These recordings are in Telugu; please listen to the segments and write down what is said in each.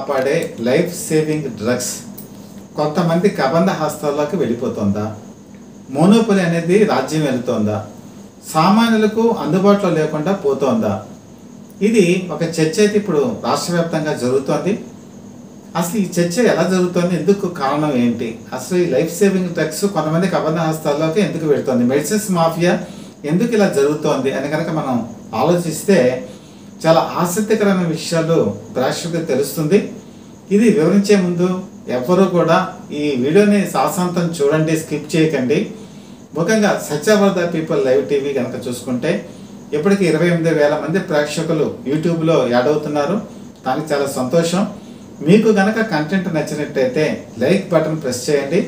కాపాడే లైఫ్ సేవింగ్ డ్రగ్స్ కొంతమంది కబంధ హస్తాల్లోకి వెళ్ళిపోతుందా? మోనోపలి అనేది రాజ్యం వెళుతోందా? సామాన్యులకు అందుబాటులో లేకుండా పోతోందా? ఇది ఒక చర్చ అయితే ఇప్పుడు రాష్ట్ర వ్యాప్తంగా జరుగుతోంది. అసలు ఈ చర్చ ఎలా జరుగుతోంది, ఎందుకు కారణం ఏంటి, అసలు ఈ లైఫ్ సేవింగ్ డ్రగ్స్ కొంతమంది కబంధ హస్తాల్లోకి ఎందుకు వెళుతోంది, మెడిసిన్స్ మాఫియా ఎందుకు ఇలా జరుగుతోంది అని కనుక మనం ఆలోచిస్తే చాలా ఆసక్తికరమైన విషయాలు ప్రేక్షకులకు తెలుస్తుంది. ఇది వివరించే ముందు ఎవరు కూడా ఈ వీడియోని సాశాంతం చూడండి, స్కిప్ చేయకండి. ముఖ్యంగా సత్యవర్ధ పీపుల్ లైవ్ టీవీ కనుక చూసుకుంటే ఇప్పటికి 28,000 మంది ప్రేక్షకులు యూట్యూబ్లో యాడ్ అవుతున్నారు. దానికి చాలా సంతోషం. మీకు కనుక కంటెంట్ నచ్చినట్టయితే లైక్ బటన్ ప్రెస్ చేయండి.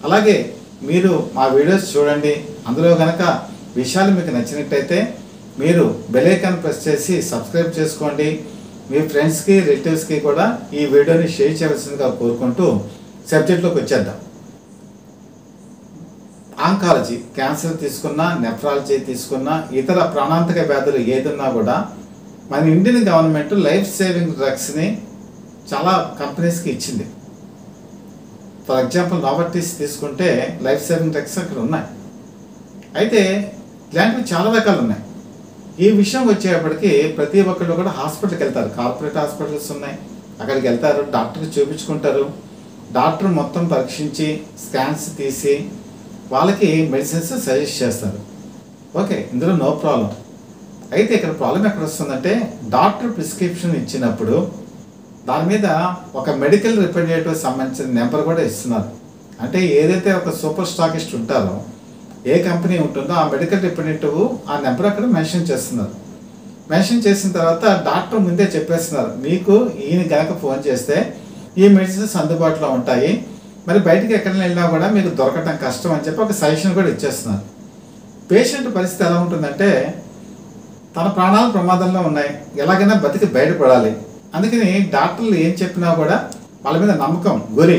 అలాగే మీరు మా వీడియోస్ చూడండి, అందులో కనుక విషయాలు మీకు నచ్చినట్టయితే మీరు బెల్ ఐకాన్ ప్రెస్ చేసి సబ్స్క్రైబ్ చేసుకోండి. మీ ఫ్రెండ్స్కి రిలేటివ్స్కి కూడా ఈ వీడియోని షేర్ చేయవలసిందిగా కోరుకుంటూ సబ్జెక్ట్లోకి వచ్చేద్దాం. ఆంకాలజీ, క్యాన్సర్ తీసుకున్నా, నెఫ్రాలజీ తీసుకున్నా, ఇతర ప్రాణాంతక వ్యాధులు ఏదున్నా కూడా మన ఇండియన్ గవర్నమెంట్ లైఫ్ సేవింగ్ డ్రగ్స్ని చాలా కంపెనీస్కి ఇచ్చింది. ఫర్ ఎగ్జాంపుల్ నోవర్టీస్ తీసుకుంటే లైఫ్ సేవింగ్ డ్రగ్స్ అక్కడ ఉన్నాయి. అయితే ఇలాంటివి చాలా రకాలు ఉన్నాయి. ఈ విషయం వచ్చేప్పటికి ప్రతి ఒక్కళ్ళు కూడా హాస్పిటల్కి వెళ్తారు. కార్పొరేట్ హాస్పిటల్స్ ఉన్నాయి, అక్కడికి వెళ్తారు, డాక్టర్కి చూపించుకుంటారు. డాక్టర్ మొత్తం పరీక్షించి స్కాన్స్ తీసి వాళ్ళకి మెడిసిన్స్ సజెస్ట్ చేస్తారు. ఓకే, ఇందులో నో ప్రాబ్లం. అయితే ఇక్కడ ప్రాబ్లం ఎక్కడ వస్తుందంటే డాక్టర్ ప్రిస్క్రిప్షన్ ఇచ్చినప్పుడు దాని మీద ఒక మెడికల్ రిప్రజెంటేటివ్ సంబంధించిన నెంబర్ కూడా ఇస్తున్నారు. అంటే ఏదైతే ఒక సూపర్ స్టాకిస్ట్ ఉంటారో, ఏ కంపెనీ ఉంటుందో ఆ మెడికల్ రిప్రజెంటేటివ్ ఆ నెంబర్ అక్కడ మెన్షన్ చేస్తున్నారు. మెన్షన్ చేసిన తర్వాత డాక్టర్ ముందే చెప్పేస్తున్నారు, మీకు ఈయన కనుక ఫోన్ చేస్తే ఈ మెడిసిన్స్ అందుబాటులో ఉంటాయి, మరి బయటికి ఎక్కడికి వెళ్ళినా కూడా మీకు దొరకటం కష్టం అని చెప్పి ఒక సజెషన్ కూడా ఇచ్చేస్తున్నారు. పేషెంట్ పరిస్థితి ఎలా ఉంటుందంటే తన ప్రాణాలు ప్రమాదంలో ఉన్నాయి, ఎలాగైనా బతికి బయటపడాలి. అందుకని డాక్టర్లు ఏం చెప్పినా కూడా వాళ్ళ మీద నమ్మకం గురి.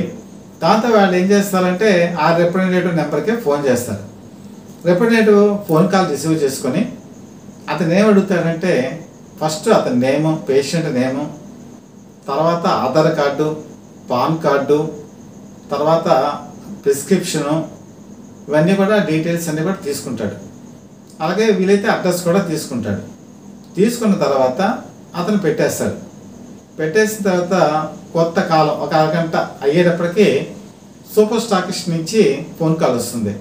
దాంతో వాళ్ళు ఏం చేస్తారంటే ఆ రిప్రజెంటేటివ్ నెంబర్కే ఫోన్ చేస్తారు. రిప్రజెంటేటివ్ ఫోన్ కాల్ రిసీవ్ చేసుకొని అతను ఏం అడుగుతాడంటే ఫస్ట్ అతని నేము, పేషెంట్ నేము, తర్వాత ఆధార్ కార్డు, పాన్ కార్డు, తర్వాత ప్రిస్క్రిప్షను, ఇవన్నీ కూడా డీటెయిల్స్ అన్నీ కూడా తీసుకుంటాడు. అలాగే వీలైతే అడ్రస్ కూడా తీసుకుంటాడు. తీసుకున్న తర్వాత అతను పెట్టేస్తాడు. పెట్టేసిన తర్వాత కొత్త కాలం ఒక అరగంట అయ్యేటప్పటికి సూపర్ స్టాకిస్ట్ నుంచి ఫోన్ కాల్ వస్తుంది.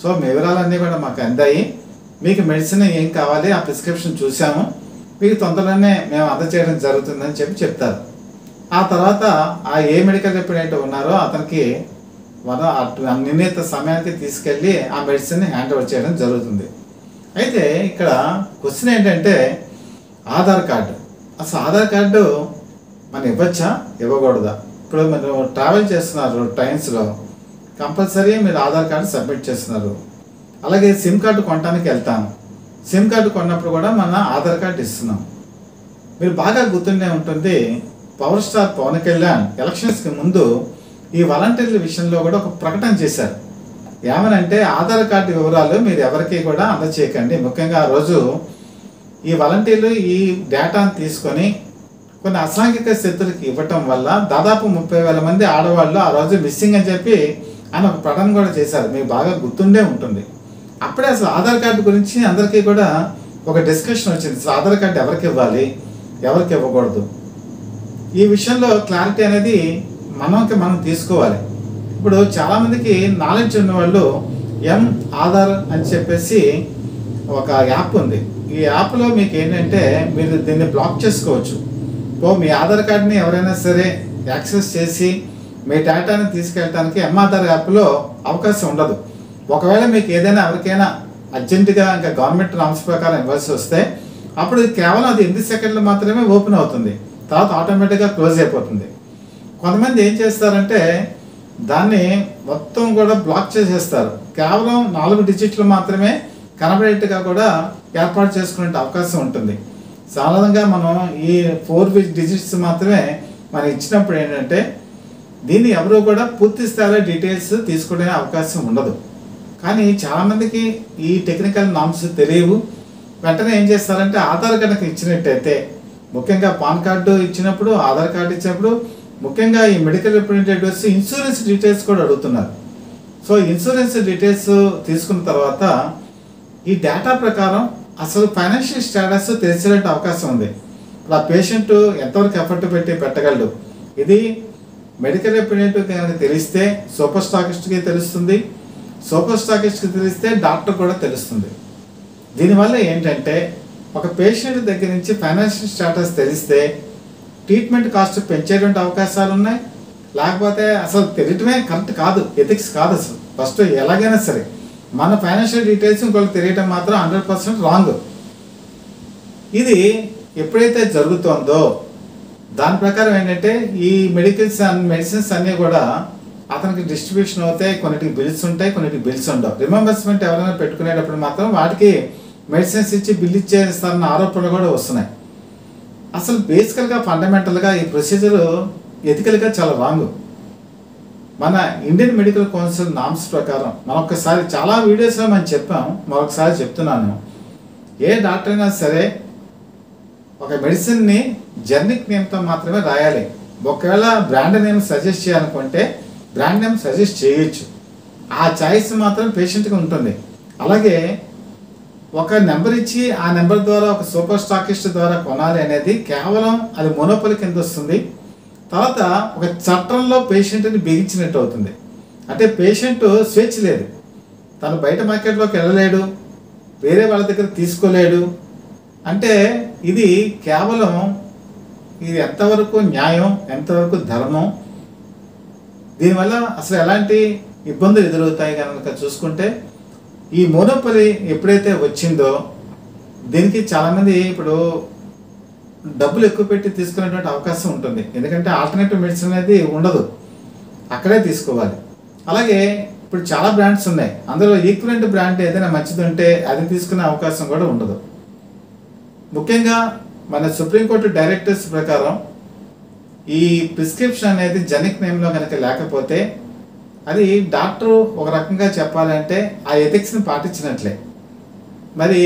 సో మీ వివరాలన్నీ కూడా మాకు అందాయి, మీకు మెడిసిన్ ఏం కావాలి ఆ ప్రిస్క్రిప్షన్ చూసాము, మీకు తొందరలోనే మేము అందజేయడం జరుగుతుందని చెప్తారు. ఆ తర్వాత ఆ ఏ మెడికల్ రిప్రజెంటేటివ్ ఉన్నారో అతనికి నిర్ణీత సమయానికి తీసుకెళ్ళి ఆ మెడిసిన్ని హ్యాండ్ ఓవర్ చేయడం జరుగుతుంది. అయితే ఇక్కడ క్వశ్చన్ ఏంటంటే ఆధార్ కార్డు. అసలు ఆధార్ కార్డు మనం ఇవ్వచ్చా, ఇవ్వకూడదా? ఇప్పుడు మీరు ట్రావెల్ చేస్తున్నారు ట్రైన్స్లో, కంపల్సరీ మీరు ఆధార్ కార్డు సబ్మిట్ చేస్తున్నారు. అలాగే సిమ్ కార్డు కొనడానికి వెళ్తాము, సిమ్ కార్డు కొన్నప్పుడు కూడా మన ఆధార్ కార్డు ఇస్తున్నాం. మీరు బాగా గుర్తుండే ఉంటుంది, పవర్ స్టార్ పవన్ కళ్యాణ్ ఎలక్షన్స్కి ముందు ఈ వాలంటీర్ల విషయంలో కూడా ఒక ప్రకటన చేశారు. ఏమనంటే ఆధార్ కార్డు వివరాలు మీరు ఎవరికి కూడా అందచేయకండి. ముఖ్యంగా ఆ రోజు ఈ వాలంటీర్లు ఈ డేటాను తీసుకొని కొన్ని అసాంఘిక శక్తులకి ఇవ్వటం వల్ల దాదాపు 30,000 మంది ఆడవాళ్ళు ఆ రోజు మిస్సింగ్ అని చెప్పి ఆయన ఒక ప్రకటన కూడా చేశారు. మీకు బాగా గుర్తుండే ఉంటుంది. అప్పుడే అసలు ఆధార్ కార్డు గురించి అందరికీ కూడా ఒక డిస్కషన్ వచ్చింది. అసలు ఆధార్ కార్డు ఎవరికి ఇవ్వాలి, ఎవరికి ఇవ్వకూడదు, ఈ విషయంలో క్లారిటీ అనేది మనం తీసుకోవాలి. ఇప్పుడు చాలామందికి నాలెడ్జ్ ఉన్న వాళ్ళు ఆధార్ అని చెప్పేసి ఒక యాప్ ఉంది. ఈ యాప్లో మీకు ఏంటంటే మీరు దీన్ని బ్లాక్ చేసుకోవచ్చు. మీ ఆధార్ కార్డుని ఎవరైనా సరే యాక్సెస్ చేసి మీ డేటాని తీసుకెళ్ళడానికి ఆధార్ యాప్లో అవకాశం ఉండదు. ఒకవేళ మీకు ఏదైనా ఎవరికైనా అర్జెంటుగా ఇంకా గవర్నమెంట్ నామ్స్ ప్రకారం ఇవ్వాల్సి వస్తే అప్పుడు కేవలం అది 8 సెకండ్లు మాత్రమే ఓపెన్ అవుతుంది, తర్వాత ఆటోమేటిక్గా క్లోజ్ అయిపోతుంది. కొంతమంది ఏం చేస్తారంటే దాన్ని మొత్తం కూడా బ్లాక్ చేసేస్తారు. కేవలం 4 డిజిట్లు మాత్రమే కనబడేట్టుగా కూడా ఏర్పాటు చేసుకునే అవకాశం ఉంటుంది. సాధారణంగా మనం ఈ 4 డిజిట్స్ మాత్రమే మనం ఇచ్చినప్పుడు ఏంటంటే దీన్ని ఎవరు కూడా పూర్తి స్థాయిలో డీటెయిల్స్ తీసుకునే అవకాశం ఉండదు. కానీ చాలామందికి ఈ టెక్నికల్ నామ్స్ తెలియవు. వెంటనే ఏం చేస్తారంటే ఆధార్ కనుక ఇచ్చినట్టయితే, ముఖ్యంగా పాన్ కార్డు ఇచ్చినప్పుడు, ఆధార్ కార్డు ఇచ్చినప్పుడు ముఖ్యంగా ఈ మెడికల్ రిప్రజెంటేటివ్స్ ఇన్సూరెన్స్ డీటెయిల్స్ కూడా అడుగుతున్నారు. సో ఇన్సూరెన్స్ డీటెయిల్స్ తీసుకున్న తర్వాత ఈ డేటా ప్రకారం అసలు ఫైనాన్షియల్ స్టేటస్ తెలిసే అవకాశం ఉంది. ఆ పేషెంట్ ఎంతవరకు ఎఫర్ట్ పెట్టి పెట్టగలడు, ఇది మెడికల్ రిప్రజెంటేటివ్ కనుక తెలిస్తే సూపర్ స్టాకిస్ట్కి తెలుస్తుంది, సూపర్ స్టాకిస్ట్కి తెలిస్తే డాక్టర్ కూడా తెలుస్తుంది. దీనివల్ల ఏంటంటే ఒక పేషెంట్ దగ్గర నుంచి ఫైనాన్షియల్ స్టేటస్ తెలిస్తే ట్రీట్మెంట్ కాస్ట్ పెంచేటువంటి అవకాశాలు ఉన్నాయి. లేకపోతే అసలు తెలియటమే కరెక్ట్ కాదు, ఎథిక్స్ కాదు. అసలు ఫస్ట్ ఎలాగైనా సరే మన ఫైనాన్షియల్ డీటెయిల్స్ ఇంకొకరికి తెలియటం మాత్రం 100% రాంగ్. ఇది ఎప్పుడైతే జరుగుతుందో దాని ప్రకారం ఏంటంటే ఈ మెడిసిన్స్ అన్నీ కూడా అతనికి డిస్ట్రిబ్యూషన్ అవుతాయి. కొన్నిటికి బిల్స్ ఉంటాయి, కొన్నిటికి బిల్స్ ఉండవు. రిమెంబర్స్మెంట్ ఎవరైనా పెట్టుకునేటప్పుడు మాత్రం వాటికి మెడిసిన్స్ ఇచ్చి బిల్ ఇచ్చేస్తారన్న ఆరోపణలు కూడా వస్తున్నాయి. అసలు బేసికల్గా ఫండమెంటల్గా ఈ ప్రొసీజర్ ఎథికల్గా చాలా రాంగ్. మన ఇండియన్ మెడికల్ కౌన్సిల్ నామ్స్ ప్రకారం మనం ఒక్కసారి చాలా వీడియోస్లో మనం చెప్పాం, మరొకసారి చెప్తున్నాను. ఏ డాక్టర్ అయినా సరే ఒక మెడిసిన్ని జెనరిక్ నేమ్తో మాత్రమే రాయాలి. ఒకవేళ బ్రాండ్ నేమ్ సజెస్ట్ చేయాలనుకుంటే బ్రాండ్ నేమ్ సజెస్ట్ చేయొచ్చు. ఆ చాయిస్ మాత్రం పేషెంట్కి ఉంటుంది. అలాగే ఒక నెంబర్ ఇచ్చి ఆ నెంబర్ ద్వారా ఒక సూపర్ స్టాకిస్ట్ ద్వారా కొనాలి అనేది కేవలం అది మోనోపలి కింద వస్తుంది. తర్వాత ఒక చట్టంలో పేషెంట్ని బిగించినట్టు అవుతుంది. అంటే పేషెంట్ స్వేచ్ఛ లేదు, తను బయట మార్కెట్లోకి వెళ్ళలేడు, వేరే వాళ్ళ దగ్గర తీసుకోలేడు. అంటే ఇది కేవలం ఇది ఎంతవరకు న్యాయం, ఎంతవరకు ధర్మం, దీనివల్ల అసలు ఎలాంటి ఇబ్బందులు ఎదురవుతాయి కనుక చూసుకుంటే ఈ మోనోపలి ఎప్పుడైతే వచ్చిందో దీనికి చాలామంది ఇప్పుడు డబ్బులు ఎక్కువ పెట్టి తీసుకునేటువంటి అవకాశం ఉంటుంది. ఎందుకంటే ఆల్టర్నేటివ్ మెడిసిన్ అనేది ఉండదు, అక్కడే తీసుకోవాలి. అలాగే ఇప్పుడు చాలా బ్రాండ్స్ ఉన్నాయి, అందులో ఈక్వలెంట్ బ్రాండ్ ఏదైనా మంచిది ఉంటే అది తీసుకునే అవకాశం కూడా ఉండదు. ముఖ్యంగా మన సుప్రీంకోర్టు డైరెక్టివ్స్ ప్రకారం ఈ ప్రిస్క్రిప్షన్ అనేది జెనరిక్ నేమ్లో కనుక లేకపోతే అది డాక్టర్ ఒక రకంగా చెప్పాలంటే ఆ ఎథిక్స్ని పాటించినట్లే. మరి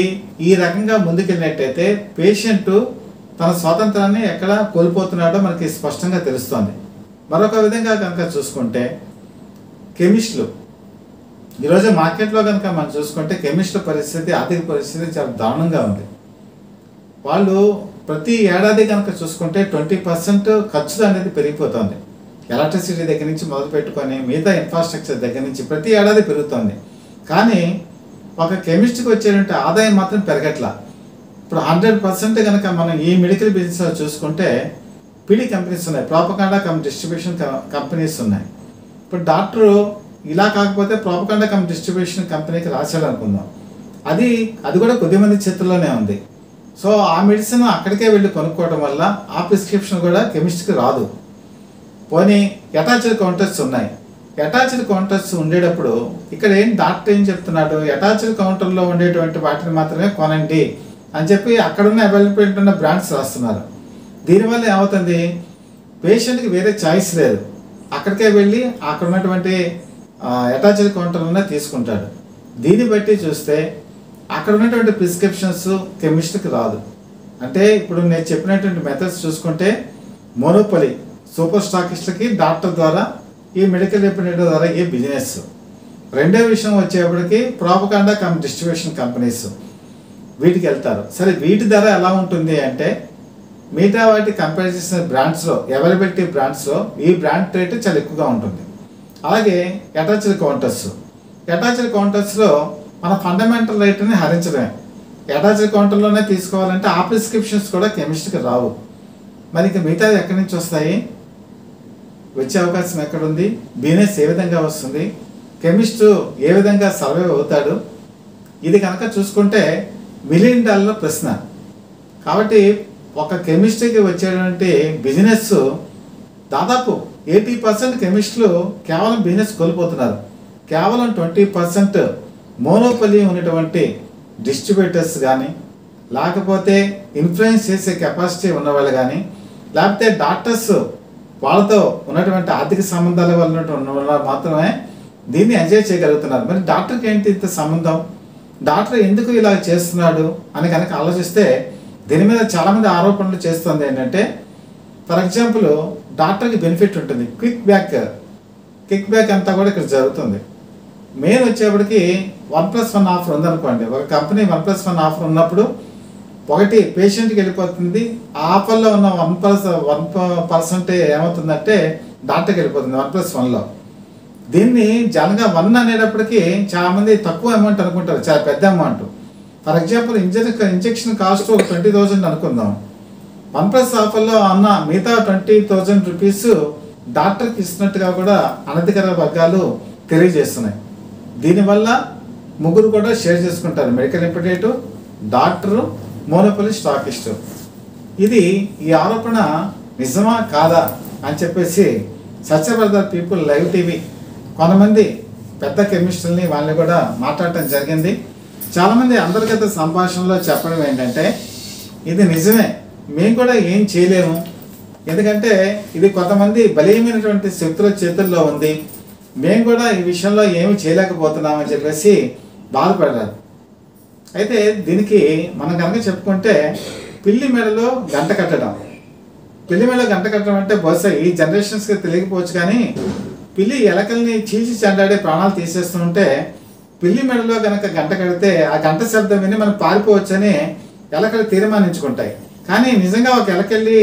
ఈ రకంగా ముందుకెళ్ళినట్టయితే పేషెంట్ తన స్వాతంత్రాన్ని ఎక్కడ కోల్పోతున్నాడో మనకి స్పష్టంగా తెలుస్తోంది. మరొక విధంగా కనుక చూసుకుంటే కెమిస్టులు ఈరోజు మార్కెట్లో కనుక మనం చూసుకుంటే కెమిస్టుల పరిస్థితి, ఆర్థిక పరిస్థితి చాలా దారుణంగా ఉంది. వాళ్ళు ప్రతి ఏడాది కనుక చూసుకుంటే 20% ఖర్చు అనేది పెరిగిపోతుంది. ఎలక్ట్రిసిటీ దగ్గర నుంచి మొదలు పెట్టుకొని మిగతా ఇన్ఫ్రాస్ట్రక్చర్ దగ్గర నుంచి ప్రతి ఏడాది పెరుగుతుంది. కానీ ఒక కెమిస్ట్కి వచ్చేటువంటి ఆదాయం మాత్రం పెరగట్లా. ఇప్పుడు 100% కనుక మనం ఈ మెడికల్ బిజినెస్లో చూసుకుంటే పిడి కంపెనీస్ ఉన్నాయి, ప్రాపకాండా డిస్ట్రిబ్యూషన్ కంపెనీస్ ఉన్నాయి. ఇప్పుడు డాక్టరు ఇలా కాకపోతే ప్రాపకాండా డిస్ట్రిబ్యూషన్ కంపెనీకి రాశాడు అనుకుందాం, అది కూడా కొద్దిమంది చేతుల్లోనే ఉంది. సో ఆ మెడిసిన్ అక్కడికే వెళ్ళి కొనుక్కోవడం వల్ల ఆ ప్రిస్క్రిప్షన్ కూడా కెమిస్ట్కి రాదు. పోనీ అటాచ్డ్ కౌంటర్స్ ఉన్నాయి, అటాచ్డ్ కౌంటర్స్ ఉండేటప్పుడు ఇక్కడ డాక్టర్ ఏం చెప్తున్నాడు, అటాచ్డ్ కౌంటర్లో ఉండేటువంటి వాటిని మాత్రమే కొనండి అని చెప్పి అక్కడున్న అవైలబిలిటీ ఉన్న బ్రాండ్స్ రాస్తున్నారు. దీనివల్ల ఏమవుతుంది, పేషెంట్కి వేరే చాయిస్ లేదు, అక్కడికే వెళ్ళి అక్కడ ఉన్నటువంటి అటాచ్డ్ కౌంటర్లోనే తీసుకుంటాడు. దీన్ని బట్టి చూస్తే అక్కడ ఉన్నటువంటి ప్రిస్క్రిప్షన్స్ కెమిస్ట్కి రాదు. అంటే ఇప్పుడు నేను చెప్పినటువంటి మెథడ్స్ చూసుకుంటే మోనోపలి సూపర్ స్టాకిస్ట్లకి డాక్టర్ ద్వారా ఈ మెడికల్ రిప్రజెంటేటివ్ ద్వారా ఈ బిజినెస్. రెండో విషయం వచ్చేప్పటికి ప్రాపకాండా డిస్ట్రిబ్యూషన్ కంపెనీస్ వీటికి వెళ్తారు. సరే వీటి ధర ఎలా ఉంటుంది అంటే మిగతా వాటి కంపేర్ చేసిన బ్రాండ్స్లో అవైలబిలిటీ బ్రాండ్స్లో ఈ బ్రాండ్ రేట్ చాలా ఎక్కువగా ఉంటుంది. అలాగే అటాచ్డ్ కౌంటర్స్లో మన ఫండమెంటల్ రేట్ని హరించడమే. అటాచ్డ్ కౌంటర్లోనే తీసుకోవాలంటే ఆ ప్రిస్క్రిప్షన్స్ కూడా కెమిస్ట్కి రావు. మరి ఇక మిగతాది ఎక్కడి నుంచి వస్తాయి, వచ్చే అవకాశం ఎక్కడుంది, బిజినెస్ ఏ విధంగా వస్తుంది, కెమిస్ట్ ఏ విధంగా సర్వైవ్ అవుతాడు, ఇది కనుక చూసుకుంటే $1 మిలియన్ ప్రశ్న. కాబట్టి ఒక కెమిస్ట్రీకి వచ్చేటువంటి బిజినెస్ దాదాపు 80% కెమిస్టులు కేవలం బిజినెస్ కోల్పోతున్నారు. కేవలం 20% మోనోపలి ఉన్నటువంటి డిస్ట్రిబ్యూటర్స్ కానీ, లేకపోతే ఇన్ఫ్లుయెన్స్ చేసే కెపాసిటీ ఉన్నవాళ్ళు కానీ, లేకపోతే డాక్టర్స్ వాళ్ళతో ఉన్నటువంటి ఆర్థిక సంబంధాల వల్ల ఉన్న వాళ్ళు మాత్రమే దీన్ని ఎంజాయ్ చేయగలుగుతున్నారు. మరి డాక్టర్కి ఏంటి ఇంత సంబంధం, డాక్టర్ ఎందుకు ఇలా చేస్తున్నాడు అని కనుక ఆలోచిస్తే దీని మీద చాలామంది ఆరోపణలు చేస్తుంది ఏంటంటే ఫర్ ఎగ్జాంపుల్ డాక్టర్కి బెనిఫిట్ ఉంటుంది, క్విక్ బ్యాక్ అంతా కూడా ఇక్కడ జరుగుతుంది. మెయిన్ వచ్చేప్పటికి 1+1 ఆఫర్ ఉందనుకోండి. ఒక కంపెనీ 1+1 ఆఫర్ ఉన్నప్పుడు ఒకటి పేషెంట్కి వెళ్ళిపోతుంది, ఆ ఆఫర్లో ఉన్న 1% ఏమవుతుందంటే డాక్టర్కి వెళ్ళిపోతుంది 1+1లో. దీన్ని జనగా 1 అనేటప్పటికీ చాలామంది తక్కువ అమౌంట్ అనుకుంటారు, చాలా పెద్ద amount. For example injection cost ఒక 20,000 అనుకుందాం. 1+ ఆఫర్లో అన్న మిగతా 20,000 రూపీస్ డాక్టర్కి ఇస్తున్నట్టుగా కూడా అనధికార వర్గాలు తెలియజేస్తున్నాయి. దీనివల్ల ముగ్గురు కూడా షేర్ చేసుకుంటారు, medical representative, doctor, monopoly stockist. ఈ ఆరోపణ నిజమా కాదా అని చెప్పేసి సత్యవర్ధన్ పీపుల్ లైవ్ టీవీ కొంతమంది పెద్ద కెమిస్టుల్ని వాళ్ళని కూడా మాట్లాడటం జరిగింది. చాలామంది అంతర్గత సంభాషణలో చెప్పడం ఏంటంటే ఇది నిజమే, మేము కూడా ఏం చేయలేము, ఎందుకంటే ఇది కొంతమంది బలీయమైనటువంటి శక్తుల చేతుల్లో ఉంది, మేము కూడా ఈ విషయంలో ఏమి చేయలేకపోతున్నామని చెప్పేసి బాధపడ్డారు. అయితే దీనికి మనం కనుక చెప్పుకుంటే పిల్లి మెడలో గంట కట్టడం. పిల్లి మెడలో గంట కట్టడం అంటే బహుశా ఈ జనరేషన్స్కి తెలియకపోవచ్చు, కానీ పిల్లి ఎలకల్ని చీల్చి చెండాడే ప్రాణాలు తీసేస్తుంటే పిల్లి మెడలో కనుక గంట కడితే ఆ గంట శబ్దం విని మనం పారిపోవచ్చని ఎలకలు తీర్మానించుకుంటాయి. కానీ నిజంగా ఒక ఎలకెళ్ళి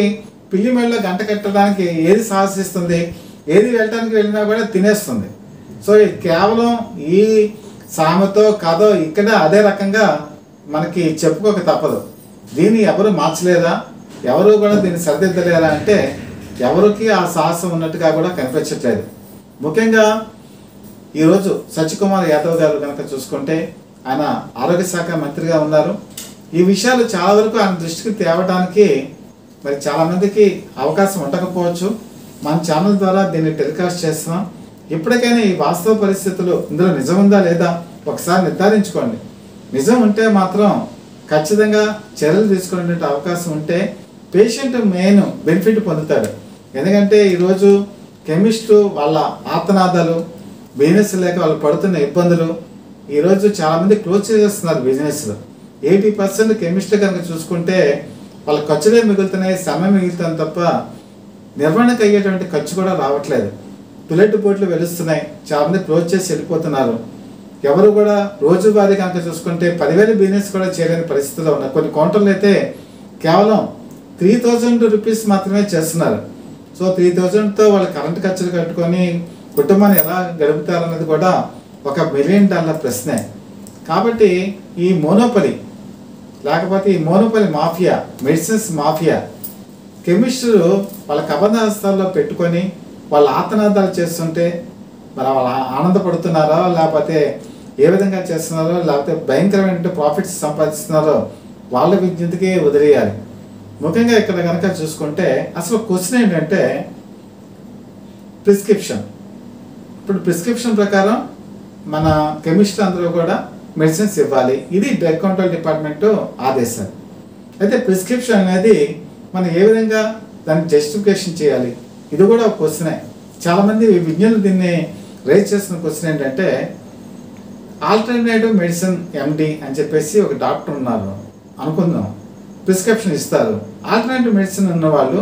పిల్లి మెడలో గంట కట్టడానికి ఏది సాహసిస్తుంది, ఏది వెళ్ళడానికి వెళ్ళినా కూడా తినేస్తుంది. సో ఇది కేవలం ఈ సామెతో కథో ఇక్కడ అదే రకంగా మనకి చెప్పుకోక తప్పదు. దీన్ని ఎవరు మార్చలేదా, ఎవరు కూడా దీన్ని సరిదిద్దలేరా అంటే ఎవరికి ఆ సాహసం ఉన్నట్టుగా కూడా కనిపించట్లేదు. ముఖ్యంగా ఈరోజు సత్యకుమార్ యాదవ్ గారు కనుక చూసుకుంటే ఆయన ఆరోగ్య శాఖ మంత్రిగా ఉన్నారు. ఈ విషయాలు చాలా వరకు ఆయన దృష్టికి తేవడానికి మరి చాలామందికి అవకాశం ఉండకపోవచ్చు. మన ఛానల్ ద్వారా దీన్ని టెలికాస్ట్ చేస్తున్నాం. ఇప్పటికైనా ఈ వాస్తవ పరిస్థితులు ఇందులో నిజం ఉందా లేదా ఒకసారి నిర్ధారించుకోండి. నిజం ఉంటే మాత్రం ఖచ్చితంగా చర్యలు తీసుకునే అవకాశం ఉంటే పేషెంట్ మెయిన్ బెనిఫిట్ పొందుతాడు. ఎందుకంటే ఈరోజు కెమిస్టు వాళ్ళ ఆర్తనాదాలు, బిజినెస్ లేక వాళ్ళు పడుతున్న ఇబ్బందులు, ఈరోజు చాలామంది క్లోజ్ చేసేస్తున్నారు బిజినెస్లో. 80% కెమిస్ట్రీ కనుక చూసుకుంటే వాళ్ళ ఖర్చులే మిగులుతున్నాయి, సమయం మిగులుతుంది తప్ప నిర్వహణకు అయ్యేటువంటి ఖర్చు కూడా రావట్లేదు. పిల్లెట్ బోట్లు వెలుస్తున్నాయి, చాలామంది క్లోజ్ చేసి వెళ్ళిపోతున్నారు. ఎవరు కూడా రోజువారీ కనుక చూసుకుంటే 10,000 బిజినెస్ కూడా చేయలేని పరిస్థితిలో ఉన్నారు. కొన్ని కౌంటర్లు అయితే కేవలం 3,000 రూపీస్ మాత్రమే చేస్తున్నారు. సో 3,000తో వాళ్ళు కరెంట్ ఖర్చులు కట్టుకొని కుటుంబాన్ని ఎలా గడుపుతారన్నది కూడా ఒక $1 మిలియన్ ప్రశ్నే. కాబట్టి ఈ మోనోపలి లేకపోతే ఈ మోనోపలి మాఫియా, మెడిసిన్స్ మాఫియా, కెమిస్టులు వాళ్ళ కబంధ హస్తాల్లో పెట్టుకొని వాళ్ళ ఆతనాదాలు చేస్తుంటే మరి వాళ్ళు ఆనందపడుతున్నారో లేకపోతే ఏ విధంగా చేస్తున్నారో లేకపోతే భయంకరమైన ప్రాఫిట్స్ సంపాదిస్తున్నారో వాళ్ళ విజ్ఞతకి వదిలేయాలి. ముఖ్యంగా ఇక్కడ కనుక చూసుకుంటే అసలు క్వశ్చన్ ఏంటంటే ప్రిస్క్రిప్షన్. ఇప్పుడు ప్రిస్క్రిప్షన్ ప్రకారం మన కెమిస్ట్రీ అందరూ కూడా మెడిసిన్స్ ఇవ్వాలి, ఇది డ్రగ్ కంట్రోల్ డిపార్ట్మెంట్ ఆదేశాలు. అయితే ప్రిస్క్రిప్షన్ అనేది మనం ఏ విధంగా దాన్ని జస్టిఫికేషన్ చేయాలి, ఇది కూడా ఒక క్వశ్చనే. చాలామంది విజ్ఞానులు దీన్ని రైజ్ చేస్తున్న క్వశ్చన్ ఏంటంటే ఆల్టర్నేటివ్ మెడిసిన్ ఎండి అని చెప్పేసి ఒక డాక్టర్ ఉన్నారు అనుకుందాం, ప్రిస్క్రిప్షన్ ఇస్తారు. ఆల్టర్నేటివ్ మెడిసిన్ ఉన్న వాళ్ళు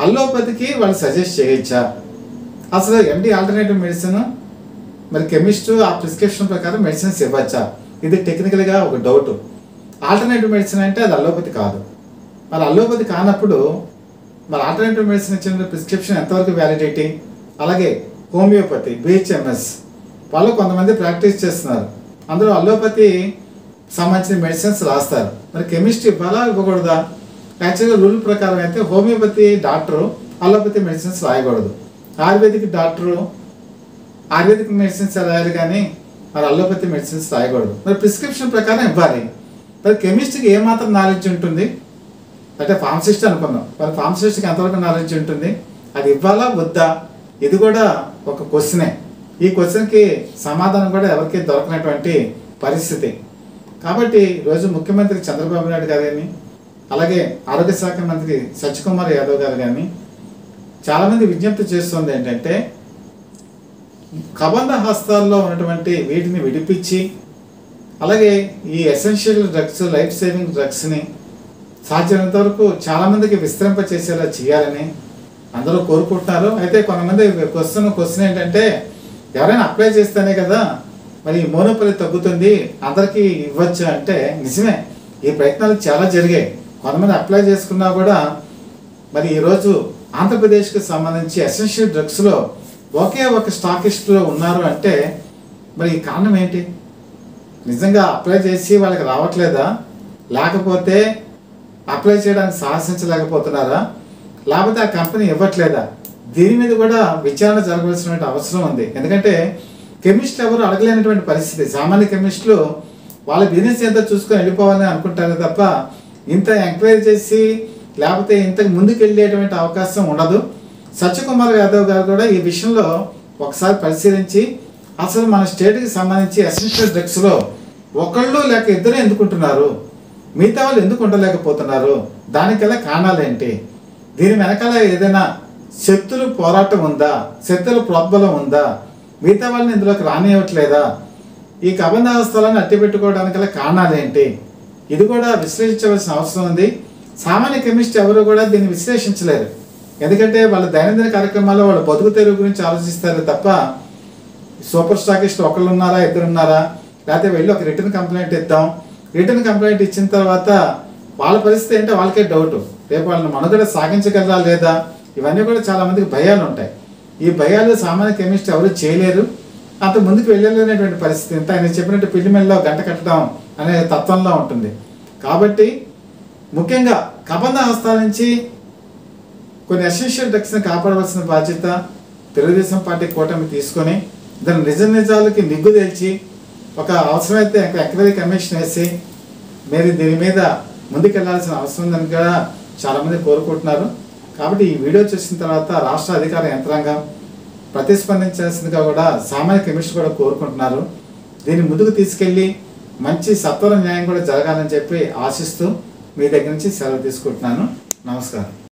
అల్లోపతికి వాళ్ళు సజెస్ట్ చేయొచ్చా? అసలు ఎండి ఆల్టర్నేటివ్ మెడిసిన్ మరి కెమిస్ట్ ఆ ప్రిస్క్రిప్షన్ ప్రకారం మెడిసిన్స్ ఇవ్వచ్చా? ఇది టెక్నికల్గా ఒక డౌట్. ఆల్టర్నేటివ్ మెడిసిన్ అంటే అది అల్లోపతి కాదు. మరి అల్లోపతి కానప్పుడు మరి ఆల్టర్నేటివ్ మెడిసిన్ ఇచ్చిన ప్రిస్క్రిప్షన్ ఎంతవరకు వ్యాలిడిటీ? అలాగే హోమియోపతి, బిహెచ్ఎంఎస్ వాళ్ళు కొంతమంది ప్రాక్టీస్ చేస్తున్నారు, అందులో అల్లోపతి సంబంధించిన మెడిసిన్స్ రాస్తారు. మరి కెమిస్ట్రీ ఇవ్వాలా ఇవ్వకూడదా? యాక్చువల్గా రూల్ ప్రకారం అయితే హోమియోపతి డాక్టరు అల్లోపతి మెడిసిన్స్ రాయకూడదు, ఆయుర్వేదిక్ డాక్టరు ఆయుర్వేదిక్ మెడిసిన్స్ రాయాలి కానీ మరి అల్లోపతి మెడిసిన్స్ రాయకూడదు. మరి ప్రిస్క్రిప్షన్ ప్రకారం ఇవ్వాలి. మరి కెమిస్ట్రీకి ఏమాత్రం నాలెడ్జ్ ఉంటుంది అంటే ఫార్మసిస్ట్ అనుకుందాం, మరి ఫార్మసిస్ట్కి ఎంతవరకు నాలెడ్జ్ ఉంటుంది, అది ఇవ్వాలా వద్దా? ఇది కూడా ఒక క్వశ్చనే. ఈ క్వశ్చన్కి సమాధానం కూడా ఎవరికి దొరకనటువంటి పరిస్థితి. కాబట్టి ఈరోజు ముఖ్యమంత్రి చంద్రబాబు నాయుడు గారు కానీ అలాగే ఆరోగ్య శాఖ మంత్రి సత్యకుమార్ యాదవ్ గారు కానీ చాలామంది విజ్ఞప్తి చేస్తుంది ఏంటంటే కబంధ హస్తాల్లో ఉన్నటువంటి వీటిని విడిపించి అలాగే ఈ ఎసెన్షియల్ డ్రగ్స్, లైఫ్ సేవింగ్ డ్రగ్స్ని సాధ్యమైనంత వరకు చాలామందికి విస్తరింప చేసేలా చేయాలని, అందరూ కోరుకుంటున్నారు. అయితే కొంతమంది క్వశ్చన్ ఏంటంటే ఎవరైనా అప్లై చేస్తేనే కదా మరి మోనోపలి తగ్గుతుంది, అందరికీ ఇవ్వచ్చు అంటే నిజమే, ఈ ప్రయత్నాలు చాలా జరిగాయి. కొంతమంది అప్లై చేసుకున్నా కూడా మరి ఈరోజు ఆంధ్రప్రదేశ్కి సంబంధించి ఎసెన్షియల్ డ్రగ్స్లో ఒకే ఒక స్టాకిస్ట్లో ఉన్నారు అంటే మరి ఈ కారణం ఏంటి? నిజంగా అప్లై చేసి వాళ్ళకి రావట్లేదా, లేకపోతే అప్లై చేయడానికి సాహసించలేకపోతున్నారా, లేకపోతే ఆ కంపెనీ ఇవ్వట్లేదా? దీని మీద కూడా విచారణ జరగవలసిన అవసరం ఉంది. ఎందుకంటే కెమిస్టులు ఎవరు అడగలేనటువంటి పరిస్థితి. సామాన్య కెమిస్టులు వాళ్ళ బిజినెస్ ఎంత చూసుకొని వెళ్ళిపోవాలని అనుకుంటారు తప్ప ఇంత ఎంక్వైరీ చేసి లేకపోతే ఇంతకు ముందుకు వెళ్ళేటువంటి అవకాశం ఉండదు. సత్యకుమార్ యాదవ్ గారు కూడా ఈ విషయంలో ఒకసారి పరిశీలించి అసలు మన స్టేట్కి సంబంధించి ఎసెన్షియల్ డ్రగ్స్లో ఒకళ్ళు లేక ఇద్దరు ఎందుకుంటున్నారు, మిగతా వాళ్ళు ఎందుకు ఉండలేకపోతున్నారు, దానికల్లా కారణాలు ఏంటి, దీని వెనకాల ఏదైనా శక్తులు పోరాటం ఉందా, శక్తుల ప్రోద్బలం ఉందా, మిగతా వాళ్ళని ఇందులోకి రానివ్వట్లేదా, ఈ కబంధావస్థలను అట్టిపెట్టుకోవడానికల్లా కారణాలు ఏంటి, ఇది కూడా విశ్లేషించవలసిన అవసరం ఉంది. సామాన్య కెమిస్ట్ ఎవరు కూడా దీన్ని విశ్లేషించలేరు. ఎందుకంటే వాళ్ళ దైనందిన కార్యక్రమాల్లో వాళ్ళ బతుకు తెరువు గురించి ఆలోచిస్తారు తప్ప సూపర్ స్టాకిస్ట్ ఒకళ్ళు ఉన్నారా, ఇద్దరు ఉన్నారా, లేకపోతే వెళ్ళి ఒక రిటర్న్ కంప్లైంట్ ఇద్దాం, రిటర్న్ కంప్లైంట్ ఇచ్చిన తర్వాత వాళ్ళ పరిస్థితి ఏంటో వాళ్ళకే డౌట్, రేపు వాళ్ళని మనుగడ సాగించగలరా లేదా, ఇవన్నీ కూడా చాలా మందికి భయాలు ఉంటాయి. ఈ భయాలు సామాన్య కెమిస్ట్ ఎవరు చేయలేరు, అంత ముందుకు వెళ్ళలేనటువంటి పరిస్థితి. ఇంత ఆయన చెప్పినట్టు పిల్లిమెల్లో గంట కట్టడం అనే తత్వంలో ఉంటుంది. కాబట్టి ముఖ్యంగా కబంధ అవస్థ నుంచి కొన్ని ఎసెన్షియల్ డ్రగ్స్ని కాపాడవలసిన బాధ్యత తెలుగుదేశం పార్టీ కూటమి తీసుకొని దాని నిజాలకి నిగ్గు తెల్చి ఒక అవసరమైతే ఎంక్వైరీ కమిషన్ వేసి మీరు దీని మీద ముందుకెళ్లాల్సిన అవసరం ఉందని కూడా చాలామంది కోరుకుంటున్నారు. కాబట్టి ఈ వీడియో చూసిన తర్వాత రాష్ట్ర అధికార యంత్రాంగం ప్రతిస్పందించాల్సిందిగా కూడా సామాన్య కెమిస్ట్ కూడా కోరుకుంటున్నారు. దీన్ని ముందుకు తీసుకెళ్ళి మంచి సత్వర న్యాయం కూడా జరగాలని చెప్పి ఆశిస్తూ మీ దగ్గర నుంచి సెలవు తీసుకుంటున్నాను. నమస్కారం.